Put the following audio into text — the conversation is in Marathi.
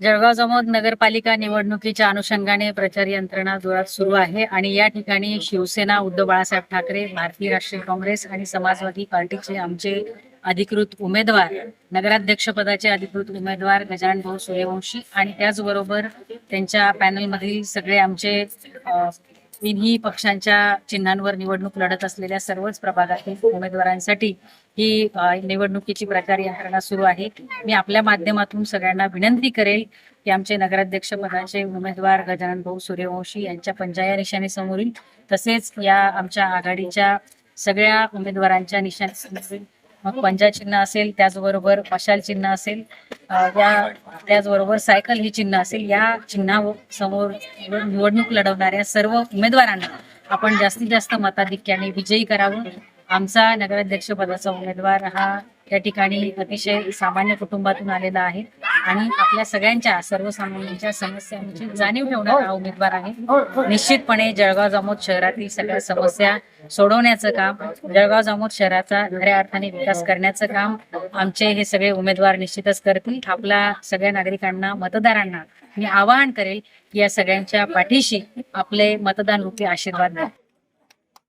जळगाव जामोद नगरपालिका निवडणुकीच्या अनुषंगाने प्रचार यंत्रणा जोरात सुरू आहे आणि या ठिकाणी शिवसेना, उद्धव बाळासाहेब ठाकरे, भारतीय राष्ट्रीय काँग्रेस आणि समाजवादी पार्टीचे आमचे अधिकृत उमेदवार, नगराध्यक्ष पदाचे अधिकृत उमेदवार गजानन भाऊ सूर्यवंशी आणि त्याचबरोबर त्यांच्या पॅनलमधील सगळे आमचे तिन्ही पक्षांच्या चिन्हांवर निवडणूक लढत असलेल्या सर्वच प्रभागातील उमेदवारांसाठी ही निवडणुकीची प्रचार यंत्रणा सुरू आहे। मी आपल्या माध्यमातून सगळ्यांना विनंती करेल की आमचे नगराध्यक्ष पदाचे उमेदवार गजानन भाऊ सूर्यवंशी यांच्या पंजा या निशाणीसमोरील तसेच या आमच्या आघाडीच्या सगळ्या उमेदवारांच्या निशाणीसमोरील मग पंजा चिन्ह असेल, त्याचबरोबर मशाल चिन्ह असेल, त्याचबरोबर सायकल ही चिन्ह असेल, या चिन्हासमोर निवडणूक लढवणाऱ्या सर्व उमेदवारांना आपण जास्तीत जास्त मताधिक्याने विजयी करावं। आमचा नगराध्यक्ष पदाचा उमेदवार हा या ठिकाणी अतिशय सामान्य कुटुंबातून आलेला आहे आणि आपल्या सगळ्यांच्या सर्वसामान्यांच्या समस्यांची जाणीव ठेवणारा हा उमेदवार आहे। निश्चितपणे जळगाव जामोद शहरातील सगळ्या समस्या सोडवण्याचं काम, जळगाव जामोद शहराचा खऱ्या अर्थाने विकास करण्याचं काम आमचे हे सगळे उमेदवार निश्चितच करतील। आपल्या सगळ्या नागरिकांना, मतदारांना मी आवाहन करेल की या सगळ्यांच्या पाठीशी आपले मतदान रूपी आशीर्वाद द्या।